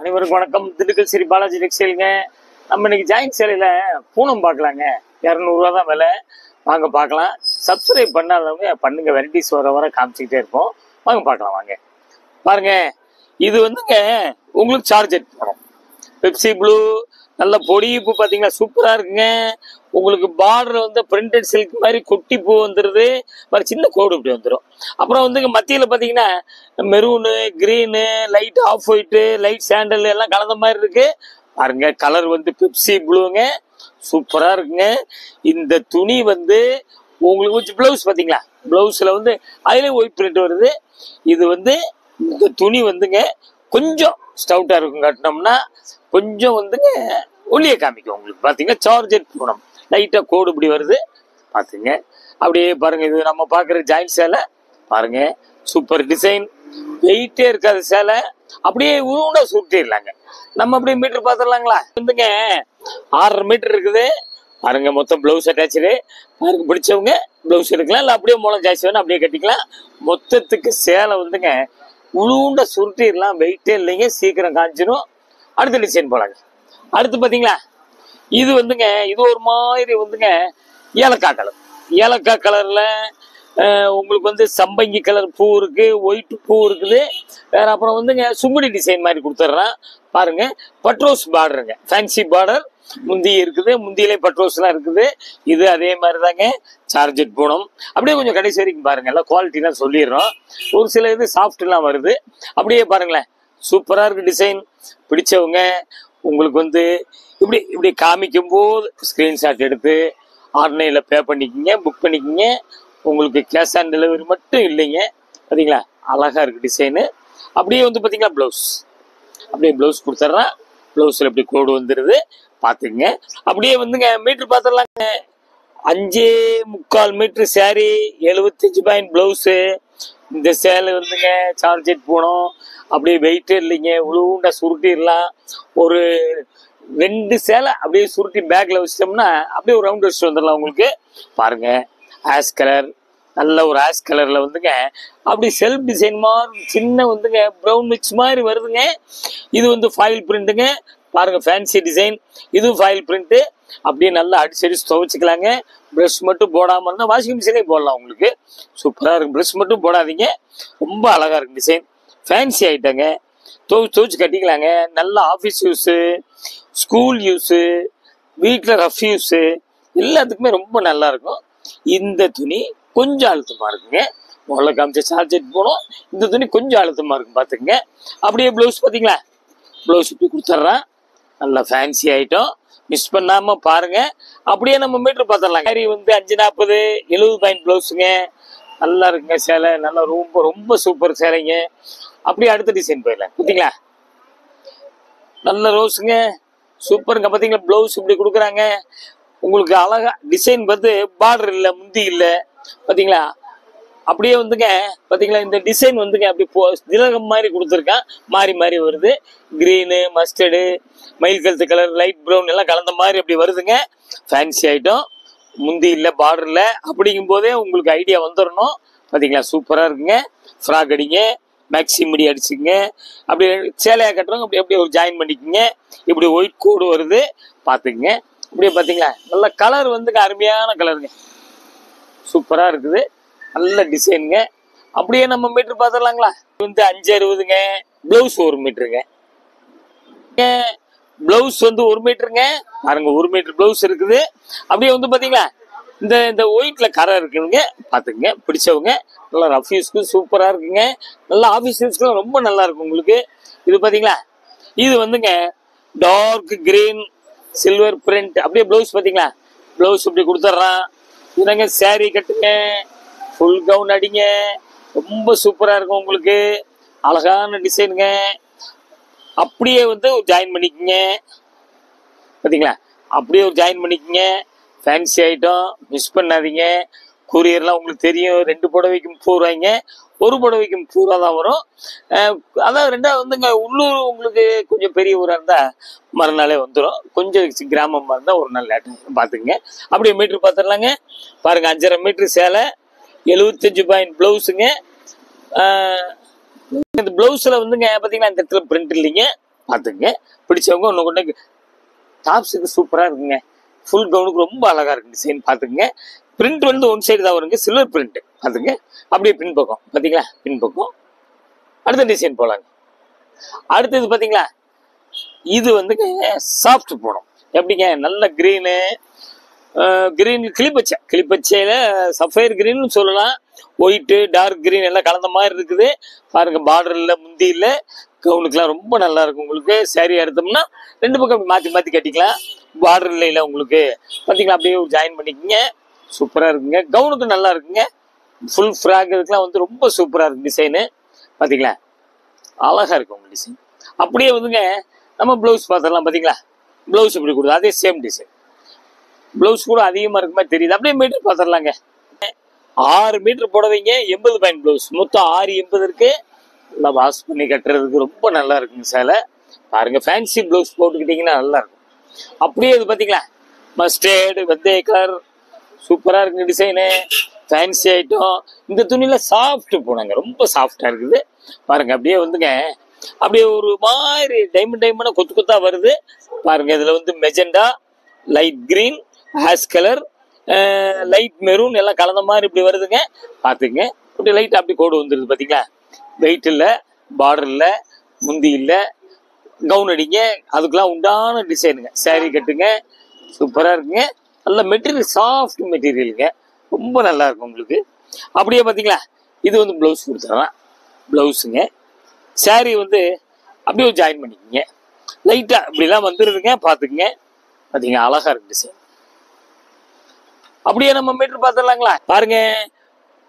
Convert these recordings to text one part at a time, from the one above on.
அனைவருக்கும் வணக்கம். திண்டுக்கல் ஸ்ரீ பாலாஜி டெக்ஸ்டைலுங்க. நம்ம இன்னைக்கு ஜாயின்ட் சேலையில பூனம் பார்க்கலாங்க. 200 ரூபா தான் விலை. வாங்க பார்க்கலாம். சப்ஸ்கிரைப் பண்ணாதவங்க பண்ணுங்க. வெரைட்டிஸ் வர வர காமிச்சிக்கிட்டே இருப்போம். வாங்க பார்க்கலாம். வாங்க பாருங்க. இது வந்துங்க உங்களுக்கு சார்ஜெட் வரும். பெப்சி ப்ளூ நல்ல பொடிப்பு பார்த்தீங்களா, சூப்பராக இருக்குங்க. உங்களுக்கு பார்டர் வந்து பிரிண்டட் சில்க் மாதிரி குட்டி பூ வந்துடுது. மாதிரி சின்ன கோடு இப்படி வந்துடும். அப்புறம் வந்து மத்தியில் பார்த்தீங்கன்னா maroon, green, light off white, light sandal எல்லாம் கலந்த மாதிரி இருக்கு. பாருங்க, கலர் வந்து பெப்சி ப்ளூங்க, சூப்பராக இருக்குங்க. இந்த துணி வந்து உங்களுக்கு பிளவுஸ் பார்த்தீங்களா, பிளவுஸில் வந்து அதுலேயும் ஒயிட் பிரிண்ட் வருது. இது வந்து இந்த துணி வந்துங்க கொஞ்சம் ஸ்டவுட்டாக இருக்கும். கட்டினோம்னா கொஞ்சம் வந்துங்க ஒளியை காமிக்கும். உங்களுக்கு பார்த்தீங்கன்னா சார்ஜெட் பூனம் லைட்டாக கோடு இப்படி வருது. பார்த்துங்க. அப்படியே பாருங்க, இது நம்ம பார்க்குற ஜாயிண்ட் சேலை பாருங்க, சூப்பர் டிசைன். வெயிட்டே இருக்காது சேலை. அப்படியே உருண்டை சுருட்டிடலாங்க. நம்ம அப்படியே மீட்டர் பார்த்துடலாங்களா. வந்துங்க 6.5 மீட்டர் இருக்குது. பாருங்க, மொத்தம் பிளவுஸ் அட்டாச்சு. பாருங்க, பிடிச்சவங்க பிளவுஸ் எடுக்கலாம், இல்லை அப்படியே மூலம் ஜாஸ்தி வேணும் அப்படியே கட்டிக்கலாம். மொத்தத்துக்கு சேலை வந்துங்க உருண்டை சுருட்டிடலாம். வெயிட்டே இல்லைங்க, சீக்கிரம் காஞ்சிடும். அடுத்த டிசைன் போலாங்க. அடுத்து பார்த்தீங்களா, இது வந்துங்க இது ஒரு மாதிரி வந்துங்க ஏலக்காய் கலர். ஏலக்காய் கலர்ல உங்களுக்கு வந்து சம்பங்கி கலர் பூ இருக்கு, ஒயிட் பூ இருக்குது. வேற அப்புறம் வந்துங்க சுங்குடி டிசைன் மாதிரி கொடுத்துட்றேன். பாருங்க, பட்ரோஸ் பார்டருங்க, ஃபேன்சி பார்டர் முந்தி இருக்குது. முந்தியிலே பட்ரோஸ் எல்லாம் இருக்குது. இது அதே மாதிரி தாங்க சார்ஜெட் பூனம். அப்படியே கொஞ்சம் கடைசி வரைக்கும் பாருங்க, எல்லாம் குவாலிட்டிலாம் சொல்லிடுறோம். ஒரு சில இது சாஃப்ட்லாம் வருது. அப்படியே பாருங்களேன், சூப்பராக இருக்கு டிசைன். பிடிச்சவங்க உங்களுக்கு வந்து இப்படி இப்படி காமிக்கும் போது ஸ்கிரீன்ஷாட் எடுத்து ஆன்லைனில் பே பண்ணிக்கிங்க, புக் பண்ணிக்கிங்க. உங்களுக்கு கேஷ் ஆன் டெலிவரி மட்டும் இல்லைங்க. பார்த்தீங்களா, அழகாக இருக்குது டிசைனு. அப்படியே வந்து பார்த்தீங்களா ப்ளவுஸ், அப்படியே ப்ளவுஸ் கொடுத்துட்றேன். ப்ளவுஸில் இப்படி கோடு வந்துடுது. பார்த்துக்குங்க. அப்படியே வந்துங்க மீட்ரு பார்த்துடலாங்க. 5.25 மீட்ரு சேரீ, 75 பாயிண்ட் ப்ளவுஸு. இந்த சேலை வந்துங்க சார்ஜெட் போனோம். அப்படியே வெயிட்டே இல்லைங்க, உழுவுண்டா சுருட்டிடலாம். ஒரு 2 சேலை அப்படியே சுருட்டி பேக்ல வச்சிட்டோம்னா அப்படியே ஒரு ரவுண்ட் வச்சுட்டு வந்துடலாம். உங்களுக்கு பாருங்க, ஆஷ் கலர், நல்ல ஒரு ஆஷ் கலர்ல வந்துங்க அப்படி செல்ஃப் டிசைன் மாதிரி சின்ன வந்துங்க ப்ரௌன் மிக்ஸ் மாதிரி வருதுங்க. இது வந்து ஃபாயில் பிரிண்ட்டுங்க. பாருங்க, ஃபேன்சி டிசைன். இதுவும் ஃபாயில் பிரிண்ட்டு. அப்படியே நல்லா அடிச்சு துவைச்சிக்கலாங்க. ப்ரஷ் மட்டும் போடாமல் இருந்தால் வாஷிங் மிஷினே போடலாம். உங்களுக்கு சூப்பராக இருக்கும். ப்ரஷ் மட்டும் போடாதீங்க. ரொம்ப அழகாக இருக்கும் டிசைன். ஃபேன்சி ஐட்டங்க. துவைச்சு கட்டிக்கலாங்க. நல்ல ஆஃபீஸ் யூஸு, ஸ்கூல் யூஸு, வீட்டில் ரஃப் யூஸு எல்லாத்துக்குமே ரொம்ப நல்லா இருக்கும். இந்த துணி கொஞ்சம் அழுத்தமாக இருக்குங்க. முதல்ல காமிச்ச சார்ஜெட் போனோம். இந்த துணி கொஞ்சம் அழுத்தமாக இருக்கும். பார்த்துக்குங்க. அப்படியே ப்ளவுஸ் பார்த்தீங்களா, ப்ளவுஸ் இப்படி கொடுத்துட்றேன். நல்லா ஃபேன்சி ஐட்டம், மிஸ் பண்ணாமல் பாருங்க. அப்படியே நம்ம மீட்டர் பார்த்துடலாம். சாரி வந்து 5.40, 70 பாயிண்ட் ப்ளவுஸுங்க. நல்லா இருக்குங்க சேலை. நல்லா ரொம்ப ரொம்ப சூப்பர் சேலைங்க. அப்படியே அடுத்த டிசைன் போயிடலாம். பார்த்தீங்களா, நல்ல ரோஸுங்க, சூப்பருங்க. பார்த்தீங்களா, ப்ளவுஸ் இப்படி கொடுக்குறாங்க. உங்களுக்கு அழகா டிசைன் பார்த்து பார்டர் இல்லை, முந்தி இல்லை. பார்த்தீங்களா, அப்படியே வந்துங்க பார்த்தீங்களா, இந்த டிசைன் வந்துங்க அப்படி திலகம் மாதிரி கொடுத்துருக்கான். மாறி மாறி வருது. கிரீனு, மஸ்டர்டு, மயில் கழுத்து கலர், லைட் ப்ரௌன் எல்லாம் கலந்த மாதிரி அப்படி வருதுங்க. Fancy item. முந்தி இல்லை, பார்டர் இல்லை. அப்படிங்கும் போதே உங்களுக்கு ஐடியா வந்துடணும். பார்த்தீங்களா, சூப்பராக இருக்குங்க. ஃப்ராக் அடிங்க, மேக்ஸி முடி அடிச்சுங்க. அப்படியே சேலையாக கட்டுறவங்க அப்படி அப்படியே ஒரு ஜாயின் பண்ணிக்கோங்க. இப்படி ஒயிட் கோடு வருது. பார்த்துக்குங்க. இப்படியே பார்த்தீங்களா, நல்ல கலர் வந்துங்க, அருமையான கலருங்க, சூப்பராக இருக்குது. நல்ல டிசைனுங்க. அப்படியே நம்ம மீட்டர் பார்த்துடலாங்களா. வந்து 5.60ங்க. ப்ளவுஸ் 1 மீட்டருங்க. ப்ளவுஸ் வந்து 1 மீட்டருங்க. பாருங்க, 1 மீட்டர் ப்ளவுஸ் இருக்குது. அப்படியே வந்து பார்த்தீங்களா, இந்த ஒயிட்ல கரை இருக்குதுங்க. பார்த்துக்குங்க. பிடிச்சவங்க நல்லா ரஃப் யூஸ்க்கு சூப்பராக இருக்குங்க. நல்லா ஆஃபீஸ் யூஸ்க்குலாம் ரொம்ப நல்லா இருக்கும் உங்களுக்கு. இது பார்த்தீங்களா, இது வந்துங்க டார்க் கிரீன் சில்வர் பிரிண்ட். அப்படியே ப்ளவுஸ் பார்த்தீங்களா, ப்ளவுஸ் இப்படி கொடுத்துட்றான். இதுங்க சேரீ கட்டுங்க, ஃபுல் கவுன் அடிங்க, ரொம்ப சூப்பராக இருக்கும் உங்களுக்கு. அழகான டிசைனுங்க. அப்படியே வந்து ஜாயின் பண்ணிக்கோங்க. பார்த்தீங்களா, அப்படியே ஒரு ஜாயின் பண்ணிக்கோங்க. ஃபேன்சி ஐட்டம், மிஸ் பண்ணாதீங்க. கூரியர்லாம் உங்களுக்கு தெரியும். 2 புடவைக்கு 30 ரூபாய்ங்க, 1 புடவைக்கு 30 ரூபா தான் வரும். அதாவது 2வது வந்துங்க உள்ளூர் உங்களுக்கு கொஞ்சம் பெரிய ஊராக இருந்தால் மறுநாளே வந்துடும். கொஞ்சம் கிராமமாக இருந்தால் ஒரு நாள் லேட்டாக. பார்த்துங்க. அப்படியே மீட்ரு பார்த்துடலாங்க. பாருங்க, 5.5 மீட்ரு சேலை, 75 பாயிண்ட் ப்ளவுஸுங்க. இந்த பிளவுஸ்ல வந்துங்க பாத்தீங்கன்னா இந்த இடத்துல பிரிண்ட் இல்லைங்க. பார்த்துங்க. பிடிச்சவங்க ஒன்று கொண்டு டாப்ஸுக்கு சூப்பராக இருக்குங்க. ஃபுல் கவுனுக்கு ரொம்ப அழகாக இருக்கு டிசைன். பார்த்துங்க. பிரிண்ட் வந்து ஒன் சைடு தான் வருங்க, சில்வர் பிரிண்ட். பார்த்துங்க. அப்படியே பின் பக்கம் பார்த்தீங்களா, பின் பக்கம். அடுத்த டிசைன் போகலாங்க. அடுத்தது பார்த்தீங்களா, இது வந்துங்க சாஃப்ட் போடும். எப்படிங்க, நல்ல கிரீனு, கிரீன் கிளிப்பச்சையில் சஃபயர் கிரீன் சொல்லலாம். ஒயிட்டு டார்க் கிரீன் எல்லாம் கலந்த மாதிரி இருக்குது. பாருங்க, பார்டரில் முந்தி இல்லை, கவுனுக்குலாம் ரொம்ப நல்லா இருக்கும். உங்களுக்கு சாரி எடுத்தோம்னா ரெண்டு பக்கம் மாற்றி மாற்றி கட்டிக்கலாம். பார்டர் இல்லை உங்களுக்கு பார்த்தீங்களா, அப்படியே ஜாயின் பண்ணிக்கோங்க. சூப்பராக இருக்குங்க. கவுனுக்கு நல்லா இருக்குங்க. ஃபுல் ஃப்ராக் இதுக்கெலாம் வந்து ரொம்ப சூப்பராக இருக்கு டிசைனு. பார்த்தீங்களா, அழகாக இருக்கும் உங்கள் டிசைன். அப்படியே வந்துங்க நம்ம ப்ளவுஸ் பார்த்துடலாம். பார்த்தீங்களா, ப்ளவுஸ் இப்படி கொடுது, அதே சேம் டிசைன். ப்ளவுஸ் கூட அதிகமாக இருக்க மாதிரி தெரியுது. அப்படியே மீட்டர் பார்த்துடலாங்க. 6 மீட்டர் புடவைங்க, 80 பாயிண்ட் ப்ளவுஸ், மொத்தம் 680 இருக்கு. நல்லா வாஷ் பண்ணி கட்டுறதுக்கு ரொம்ப நல்லா இருக்குங்க சேலை. பாருங்க, ஃபேன்சி ப்ளவுஸ் போட்டுக்கிட்டீங்கன்னா நல்லா இருக்கும். அப்படியே இது பார்த்தீங்களா, மஸ்டர்டு வெந்தய கலர் சூப்பராக இருக்குங்க டிசைனு. Fancy item. இந்த துணியில சாஃப்ட் போனாங்க, ரொம்ப சாஃப்டா இருக்குது. பாருங்க, அப்படியே வந்துங்க அப்படியே ஒரு மாதிரி டைமண்ட் கொத்து கொத்தா வருது. பாருங்க, இதுல வந்து magenta, light green, ash colour, light maroon எல்லாம் கலந்த மாதிரி இப்படி வருதுங்க. பார்த்துங்க, இப்படி லைட் அப்படி கோடு வந்துருது. பார்த்தீங்களா, வெயிட் இல்லை, பார்டர் இல்லை, முந்தி இல்லை, கவுன் அடிங்க, அதுக்கெல்லாம் உண்டான டிசைனுங்க. சாரி கட்டுங்க, சூப்பராக இருக்குங்க. நல்ல மெட்டீரியல், சாஃப்ட் மெட்டீரியலுங்க, ரொம்ப நல்லா இருக்கும் உங்களுக்கு. அப்படியே பார்த்தீங்களா, இது வந்து ப்ளவுஸ் கொடுத்துடலாம். ப்ளவுஸுங்க, சாரி வந்து அப்படியே ஜாயின் பண்ணிக்கோங்க. லைட்டாக இப்படிலாம் வந்துடுதுங்க. பார்த்துக்குங்க. பார்த்தீங்க, அழகா இருக்கு டிசைன். அப்படியே நம்ம மீட்டர் பார்த்துடலாங்களா. பாருங்க,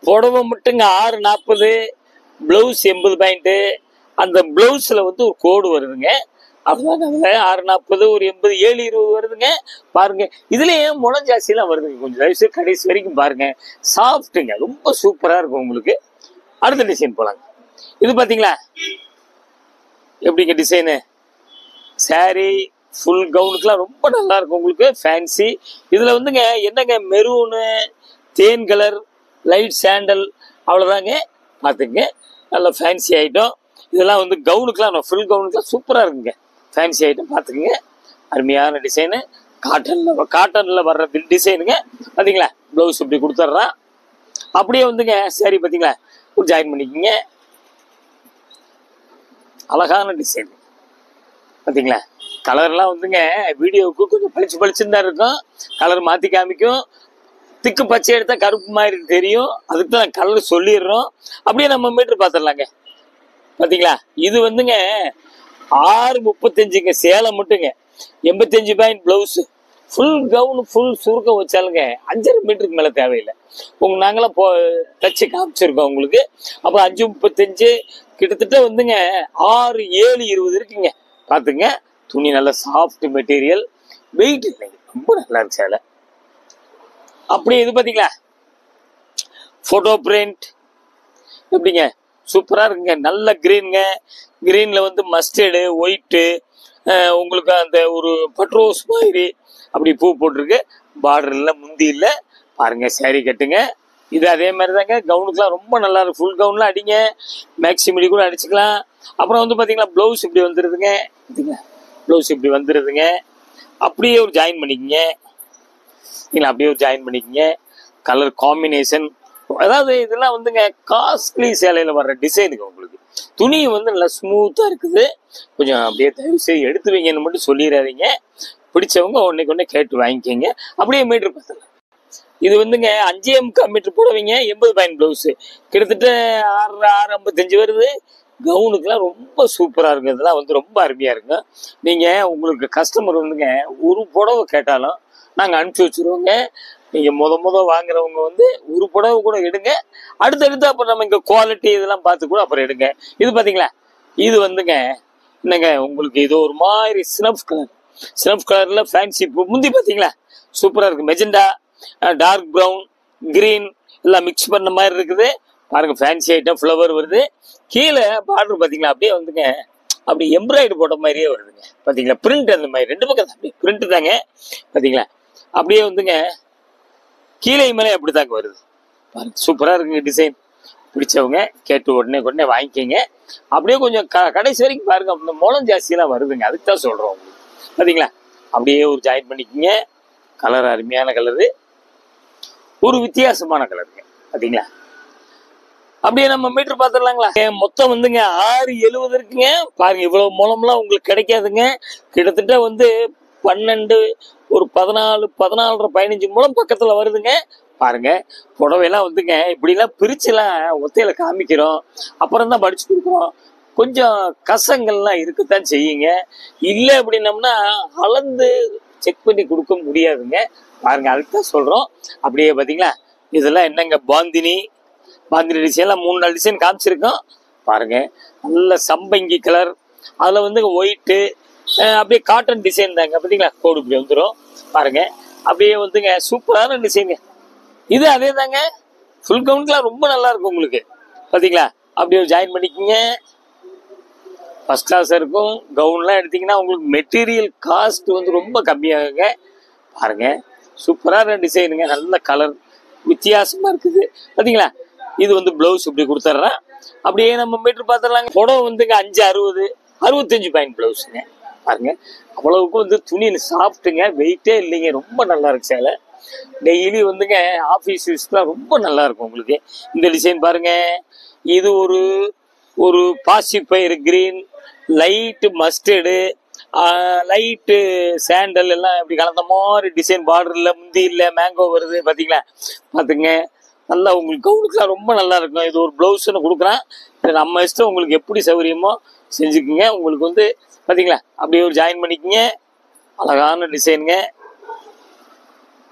புடவை மட்டுங்க 640, பிளவுஸ் 80 பாயிண்ட். அந்த பிளவுஸ்ல வந்து ஒரு கோடு வருதுங்க. அப்படிதான் 640, ஒரு 80, 720 வருதுங்க. பாருங்க, இதுலயே முளம் ஜாஸ்தியெல்லாம் வருதுங்க. கொஞ்சம் தயவுசு கடைசி வரைக்கும் பாருங்க. சாஃப்ட்டுங்க, ரொம்ப சூப்பரா இருக்கும் உங்களுக்கு. அடுத்த டிசைன் போலாங்க. இது பாத்தீங்களா, எப்படிங்க டிசைனு, சாரி ஃபுல் கவுனுக்குலாம் ரொம்ப நல்லா இருக்கும் உங்களுக்கு. ஃபேன்சி இதுல வந்துங்க என்னங்க, மெரூனு, தேன் கலர், லைட் சாண்டல், அவ்வளவுதாங்க. பாத்துங்க, நல்ல ஃபேன்சி ஐட்டம். இதெல்லாம் வந்து கவுனுக்குலாம், ஃபுல் கவுனுக்குலாம் சூப்பரா இருக்குங்க. ஃபேன்சி ஐட்டம் பார்த்துக்குங்க. அருமையான டிசைனு. காட்டன்ல வர்ற டிசைனுங்க. பார்த்தீங்களா, ப்ளவுஸ் இப்படி கொடுத்துட்றான். அப்படியே வந்துங்க சரி, பார்த்தீங்களா, ஒரு ஜாயின் பண்ணிக்கோங்க. அழகான டிசைன். பார்த்தீங்களா, கலர்லாம் வந்துங்க வீடியோவுக்கு கொஞ்சம் பளிச்சுன்னு தான் இருக்கும். கலர் மாற்றி காமிக்கும். திக்கு பச்சை எடுத்தால் கருப்பு மாதிரி தெரியும். அதுக்கு தான் கலர் சொல்லிடுறோம். அப்படியே நம்ம மீட்டர் பார்த்துடலாங்க. பார்த்தீங்களா, இது வந்துங்க 635ங்க. சேலம் மட்டுங்க 85 point blouse. Full gown full சுருக்கம் வச்சாலுங்க 5.5 மீட்டருக்கு மேலே தேவையில்லை. நாங்களாம் தச்சு காமிச்சிருக்கோம் உங்களுக்கு. அப்போ 535 கிட்டத்தட்ட வந்துங்க 6-7-20 இருக்குங்க. பார்த்துங்க, துணி நல்ல சாஃப்ட் மெட்டீரியல், வெயிட் இல்லைங்க, ரொம்ப நல்லா இருக்கு சேலை. அப்படியே இது பார்த்தீங்களா, ஃபோட்டோ பிரிண்ட் எப்படிங்க, சூப்பரா இருக்குங்க. நல்ல கிரீனுங்க. கிரீன்ல வந்து மஸ்டர்டு, ஒயிட்டு, உங்களுக்கு அந்த ஒரு பட்ரோஸ் மாதிரி அப்படி பூ போட்டிருக்கு. பார்டர் இல்லை, முந்தி இல்லை. பாருங்க, சாரி கட்டுங்க. இது அதே மாதிரி தாங்க. கவுனுக்குலாம் ரொம்ப நல்லா இருக்கு. ஃபுல் கவுன்லாம் அடிங்க, மேக்ஸிமிடி கூட அடிச்சுக்கலாம். அப்புறம் வந்து பார்த்தீங்களா, ப்ளவுஸ் இப்படி வந்துடுதுங்க. ப்ளவுஸ் இப்படி வந்துடுதுங்க. அப்படியே ஒரு ஜாயின் பண்ணிக்கங்க. நீங்கள் அப்படியே ஒரு ஜாயின் பண்ணிக்கங்க. கலர் காம்பினேஷன், அதாவது இதெல்லாம் வந்துங்க காஸ்ட்லி சேலையில வர்ற டிசைனுங்க. உங்களுக்கு துணி வந்து நல்லா ஸ்மூத்தா இருக்குது. கொஞ்சம் அப்படியே தயவு செய்து எடுத்து வைங்கன்னு மட்டும் சொல்லிடாதீங்க. பிடிச்சவங்க ஒன்னைக்கு கேட்டு வாங்கிக்கோங்க. அப்படியே மீட்டர் பார்த்தலாம். இது வந்துங்க 5.25 மீட்டர் போடுவீங்க. 80 பாயிண்ட் பிளவுஸ், கிட்டத்தட்ட 6-6.55 வருது. கவுனுக்குலாம் ரொம்ப சூப்பரா இருக்கு. இதெல்லாம் வந்து ரொம்ப அருமையா இருக்குங்க. நீங்க உங்களுக்கு கஸ்டமர் வந்துங்க ஒரு புடவை கேட்டாலும் நாங்க அனுப்பிச்சு வச்சிருவோங்க. நீங்க முத வாங்குறவங்க வந்து ஒரு புடவை கூட எடுங்க. அடுத்தடுத்து அப்புறம் நம்ம இங்க குவாலிட்டி இதெல்லாம் பார்த்து கூட அப்புறம் எடுங்க. இது பாத்தீங்களா, இது வந்துங்க என்னங்க உங்களுக்கு இது ஒரு மாதிரி ஸ்னஃப் கலர்ல ஃபேன்சி முந்தி பாத்தீங்களா, சூப்பரா இருக்கு. மெஜெண்டா, டார்க் ப்ரௌன், கிரீன் எல்லாம் மிக்ஸ் பண்ண மாதிரி இருக்குது. பாருங்க, ஃபேன்சி ஐட்டம், ஃப்ளவர் வருது. கீழே பார்டர் பாத்தீங்களா, அப்படியே வந்துங்க அப்படி எம்ப்ராய்டரி போட்ட மாதிரியே வருதுங்க. பாத்தீங்களா, பிரிண்ட் அந்த மாதிரி ரெண்டு பக்கம் அப்படி பிரிண்ட் தாங்க. பாத்தீங்களா, அப்படியே வந்துங்க கீழே மேலே அப்படித்தாங்க வருது. பாருங்க, சூப்பரா இருக்குங்க டிசைன். பிடிச்சவங்க கேட்டு உடனே உடனே வாங்கிக்கிங்க. அப்படியே கொஞ்சம் கடைசி வரைக்கும் பாருங்க. இந்த முளம் ஜாஸ்தியெல்லாம் வருதுங்க, அதுக்கு தான் சொல்கிறோம். பார்த்தீங்களா, அப்படியே ஒரு ஜாயின் பண்ணிக்கிங்க. கலர் அருமையான கலரு, ஒரு வித்தியாசமான கலருங்க. பார்த்தீங்களா, அப்படியே நம்ம மீட்டர் பார்த்துடலாங்களா. மொத்தம் வந்துங்க 670 இருக்குங்க. பாருங்க, இவ்வளவு மூலம்லாம் உங்களுக்கு கிடைக்காதுங்க. கிட்டத்தட்ட வந்து 12, ஒரு 14, 14, 15 மூலம் பக்கத்துல வருதுங்க. பாருங்க, புடவையெல்லாம் வந்துங்க இப்படிலாம் பிரிச்சுலாம் ஒத்தையில காமிக்கிறோம், அப்புறம் தான் படிச்சு கொடுக்குறோம். கொஞ்சம் கசங்கள்லாம் இருக்கத்தான் செய்யுங்க. இல்லை அப்படின்னம்னா அளந்து செக் பண்ணி கொடுக்க முடியாதுங்க. பாருங்க, அதுக்கு தான் சொல்றோம். அப்படியே பார்த்தீங்களா, இதெல்லாம் என்னங்க பாந்தினி டிசைன்லாம் 3-4 டிசைன் காமிச்சிருக்கோம். பாருங்க, நல்ல சம்பங்கி கலர், அதில் வந்து ஒயிட்டு, அப்படியே காட்டன் டிசைன் தாங்க. பார்த்தீங்களா, கோடு இப்படி வந்துடும். பாருங்க, அப்படியே வந்துங்க சூப்பரான டிசைனுங்க. இது அதே தாங்க, ஃபுல் கவுண்ட்லாம் ரொம்ப நல்லா இருக்கும் உங்களுக்கு. பார்த்தீங்களா, அப்படியே ஜாயின் பண்ணிக்கிங்க. ஃபர்ஸ்ட் கிளாஸ் இருக்கும். கவுன்லாம் எடுத்தீங்கன்னா உங்களுக்கு மெட்டீரியல் காஸ்ட் வந்து ரொம்ப கம்மியாகுங்க. பாருங்க, சூப்பரான டிசைனுங்க, நல்ல கலர், வித்தியாசமா இருக்குது. பார்த்தீங்களா, இது வந்து பிளவுஸ் இப்படி கொடுத்துட்றேன். அப்படியே நம்ம மீட்டர் பார்த்துடலாங்க. புடவை வந்துங்க 560, 65 பாயிண்ட் பிளவுஸுங்க. பாருங்க, அவ்வளவுக்கு வந்து துணி சாப்பிட்டுங்க, வெயிட்டே இல்லைங்க, ரொம்ப நல்லா இருக்கு சேலை. டெய்லி வந்துங்க ஆஃபீஸ் யூஸ்க்குலாம் ரொம்ப நல்லா இருக்கும் உங்களுக்கு. இந்த டிசைன் பாருங்க, இது ஒரு பாசிப்பயிர் green, light mustard, light sandal எல்லாம் இப்படி கலந்த மாதிரி டிசைன். பார்டர் இல்லை, முந்தி இல்லை, மேங்கோ வருது. பார்த்தீங்களா, பார்த்துங்க, நல்லா உங்களுக்கு கவுனுக்குலாம் ரொம்ப நல்லா இருக்கும். இது ஒரு பிளவுஸ்ன்னு கொடுக்குறேன். நம்ம இஷ்டம், உங்களுக்கு எப்படி சௌகரியமோ செஞ்சுக்குங்க. உங்களுக்கு வந்து பார்த்தீங்களா, அப்படியே ஒரு ஜாயின் பண்ணிக்கங்க. அழகான டிசைனுங்க,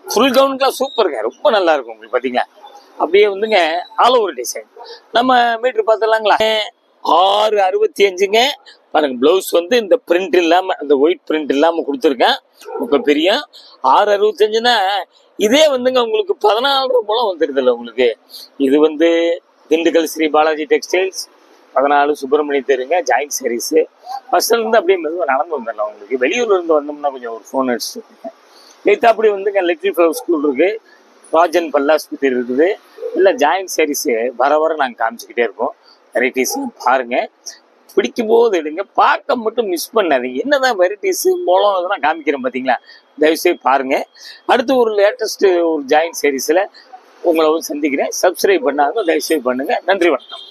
ஃபுல் கவுனுக்குலாம் சூப்பருங்க, ரொம்ப நல்லா இருக்கும் உங்களுக்கு. பார்த்தீங்களா, அப்படியே வந்துங்க ஆல் ஓவர் டிசைன். நம்ம மீட்டர் பார்த்துடலாங்களா. 665ங்க. பாருங்க, பிளவுஸ் வந்து இந்த பிரிண்ட் இல்லாம, அந்த ஒயிட் பிரிண்ட் இல்லாம கொடுத்துருக்கேன். ரொம்ப பெரிய 665ன்னா இதே வந்துங்க உங்களுக்கு 14 மூலம் வந்துடுது இல்லை உங்களுக்கு. இது வந்து திண்டுக்கல் ஸ்ரீ பாலாஜி டெக்ஸ்டைல்ஸ், 14 சுப்பிரமணிய தெருங்க, ஜாயிண்ட் சாரீஸ். ஃபர்ஸ்ட்ல இருந்து அப்படியே மெதுவாக நடந்து வந்துடலாம் உங்களுக்கு. வெளியூர்ல இருந்து வந்தோம்னா கொஞ்சம் ஒரு ஃபோன் அடிச்சுட்டு நேற்று அப்படி வந்துங்க லிட்டில் ஃப்ளவர் ஸ்கூல் இருக்கு, ராஜன் பல்லாஸ்பத்திரி இருக்குது. இல்லை ஜாயிண்ட் சாரீஸ் வர நாங்கள் காமிச்சிக்கிட்டே இருக்கோம். வெரைட்டிஸ் பாருங்க, பிடிக்கும் போது எடுங்க, பார்க்க மட்டும் மிஸ் பண்ணாதீங்க. என்னதான் வெரைட்டிஸ் மூலம் இதெல்லாம் காமிக்கிறேன் பார்த்தீங்களா, தயவுசெய்து பாருங்க. அடுத்து ஒரு லேட்டஸ்ட் ஒரு ஜாயிண்ட் சாரீஸில் உங்களை வந்து சந்திக்கிறேன். சப்ஸ்கிரைப் பண்ணாங்க, தயவுசெய்து பண்ணுங்க. நன்றி, வணக்கம்.